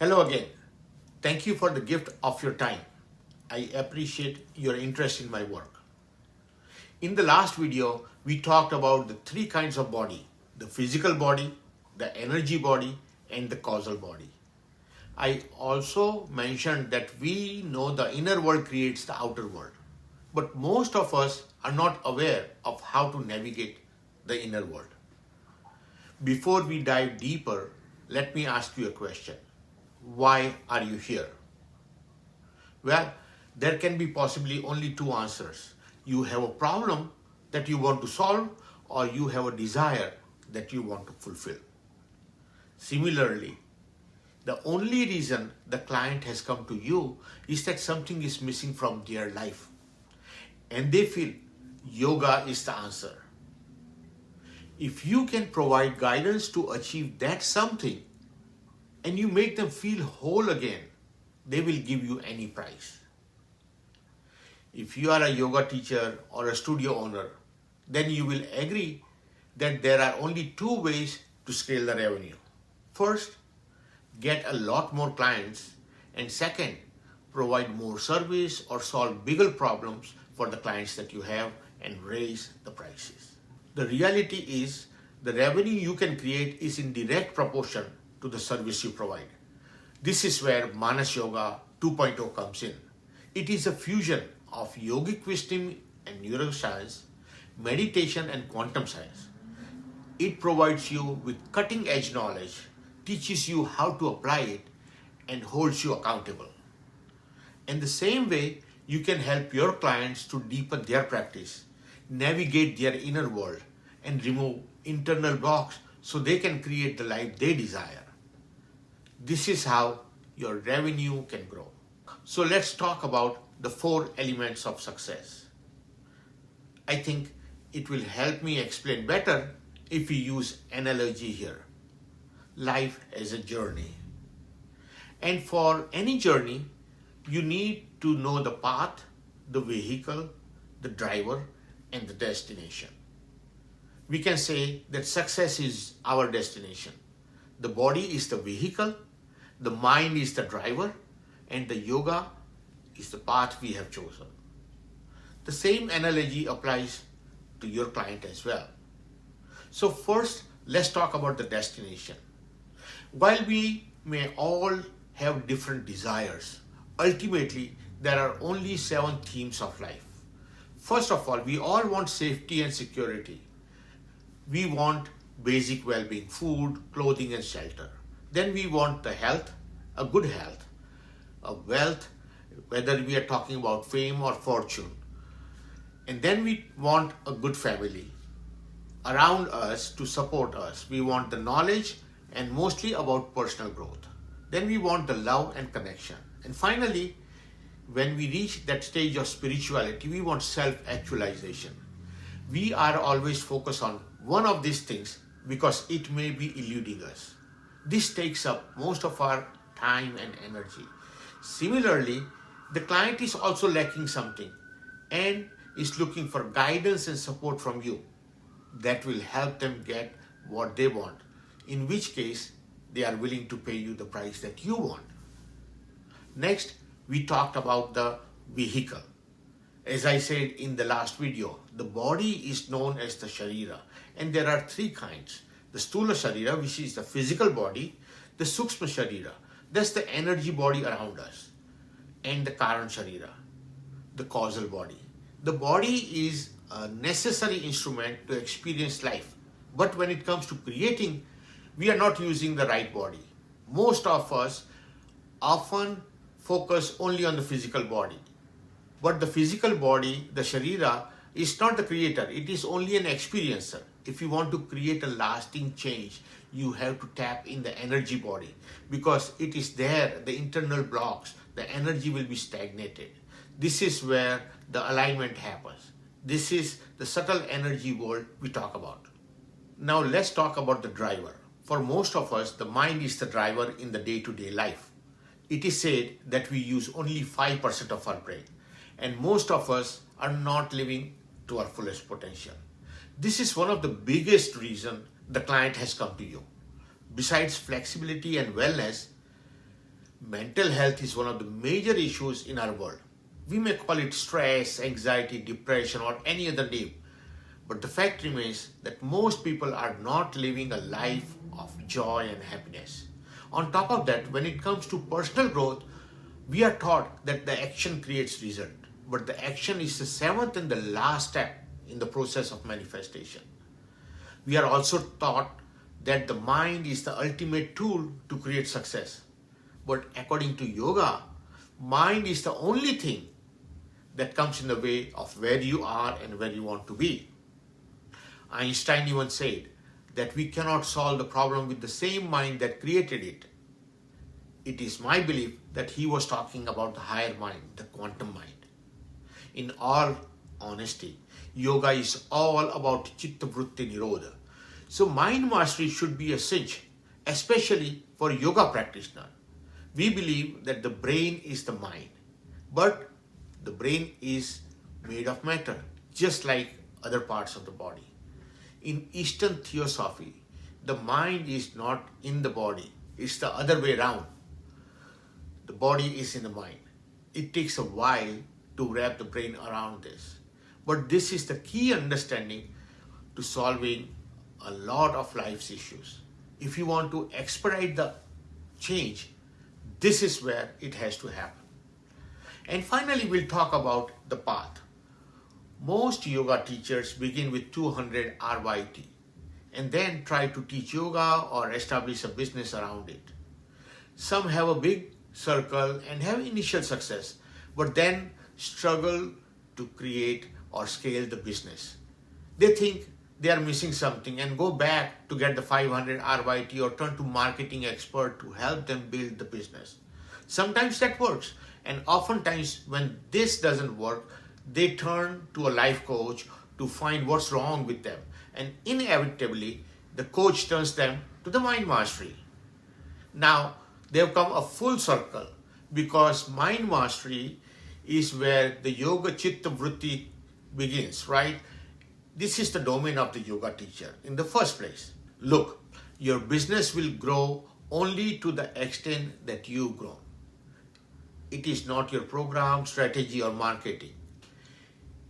Hello again. Thank you for the gift of your time. I appreciate your interest in my work. In the last video, we talked about the three kinds of body: the physical body, the energy body, and the causal body. I also mentioned that we know the inner world creates the outer world, but most of us are not aware of how to navigate the inner world. Before we dive deeper, let me ask you a question. Why are you here? Well, there can be possibly only two answers. You have a problem that you want to solve, or you have a desire that you want to fulfill. Similarly, the only reason the client has come to you is that something is missing from their life, and they feel yoga is the answer. If you can provide guidance to achieve that something, and you make them feel whole again, they will give you any price. If you are a yoga teacher or a studio owner, then you will agree that there are only two ways to scale the revenue. First, get a lot more clients, and second, provide more service or solve bigger problems for the clients that you have and raise the prices. The reality is the revenue you can create is in direct proportion to the service you provide. This is where Manas Yoga 2.0 comes in. It is a fusion of yogic wisdom and neuroscience, meditation and quantum science. It provides you with cutting edge knowledge, teaches you how to apply it, and holds you accountable. In the same way, you can help your clients to deepen their practice, navigate their inner world, and remove internal blocks so they can create the life they desire. This is how your revenue can grow. So let's talk about the four elements of success. I think it will help me explain better if we use analogy here. Life is a journey. And for any journey, you need to know the path, the vehicle, the driver, and the destination. We can say that success is our destination. The body is the vehicle, the mind is the driver, and the yoga is the path we have chosen. The same analogy applies to your client as well. So first, let's talk about the destination. While we may all have different desires, ultimately there are only 7 themes of life. First of all, we all want safety and security. We want basic well-being, food, clothing, and shelter. Then we want the health, a good health, a wealth, whether we are talking about fame or fortune. And then we want a good family around us to support us. We want the knowledge and mostly about personal growth. Then we want the love and connection. And finally, when we reach that stage of spirituality, we want self-actualization. We are always focused on one of these things because it may be eluding us. This takes up most of our time and energy. Similarly, the client is also lacking something and is looking for guidance and support from you that will help them get what they want, in which case they are willing to pay you the price that you want. Next, we talked about the vehicle. As I said in the last video, the body is known as the Sharira, and there are 3 kinds. The Stula Sharira, which is the physical body, the Sukshma Sharira, that's the energy body around us, and the Karan Sharira, the causal body. The body is a necessary instrument to experience life, but when it comes to creating, we are not using the right body. Most of us often focus only on the physical body. But the physical body, the Sharira, is not the creator. It is only an experiencer. If you want to create a lasting change, you have to tap in the energy body because it is there, the internal blocks, the energy will be stagnated. This is where the alignment happens. This is the subtle energy world we talk about. Now let's talk about the driver. For most of us, the mind is the driver in the day-to-day life. It is said that we use only 5% of our brain, and most of us are not living to our fullest potential. This is one of the biggest reasons the client has come to you. Besides flexibility and wellness, Mental health is one of the major issues in our world. We may call it stress, anxiety, depression, or any other name, but the fact remains that most people are not living a life of joy and happiness. On top of that, when it comes to personal growth, we are taught that the action creates result, but the action is the seventh and the last step in the process of manifestation. We are also taught that the mind is the ultimate tool to create success. But according to yoga, mind is the only thing that comes in the way of where you are and where you want to be. Einstein even said that we cannot solve the problem with the same mind that created it. It is my belief that he was talking about the higher mind, the quantum mind. In all honesty, yoga is all about chitta vritti nirodha. So mind mastery should be a cinch, especially for yoga practitioner. We believe that the brain is the mind, but the brain is made of matter, just like other parts of the body. In Eastern theosophy, the mind is not in the body, it's the other way around. The body is in the mind. It takes a while to wrap the brain around this. But this is the key understanding to solving a lot of life's issues. If you want to expedite the change, this is where it has to happen. And finally, we'll talk about the path. Most yoga teachers begin with 200 RYT and then try to teach yoga or establish a business around it. Some have a big circle and have initial success, but then struggle to create or scale the business. They think they are missing something and go back to get the 500 RYT or turn to marketing expert to help them build the business. Sometimes that works, and oftentimes when this doesn't work, they turn to a life coach to find what's wrong with them, and inevitably the coach turns them to the mind mastery. Now they've come a full circle because mind mastery is where the yoga chitta vritti begins, right? This is the domain of the yoga teacher in the first place. Look, your business will grow only to the extent that you grow. It is not your program, strategy, or marketing.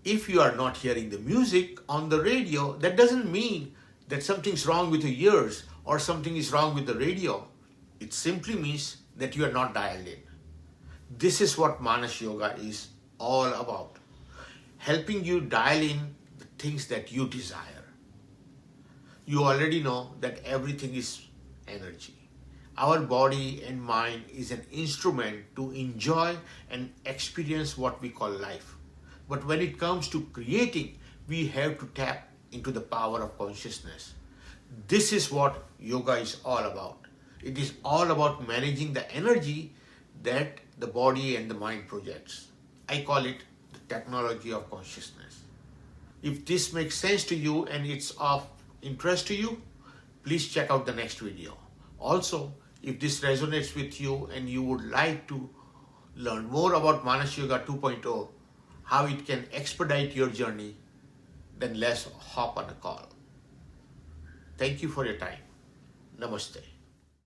If you are not hearing the music on the radio, that doesn't mean that something's wrong with your ears or something is wrong with the radio. It simply means that you are not dialed in. This is what Manas Yoga is all about. Helping you dial in the things that you desire. You already know that everything is energy. Our body and mind is an instrument to enjoy and experience what we call life. But when it comes to creating, we have to tap into the power of consciousness. This is what yoga is all about. It is all about managing the energy that the body and the mind projects. I call it the technology of consciousness. If this makes sense to you and it's of interest to you, please check out the next video. Also, if this resonates with you and you would like to learn more about Manas Yoga 2.0, how it can expedite your journey, then let's hop on a call. Thank you for your time. Namaste.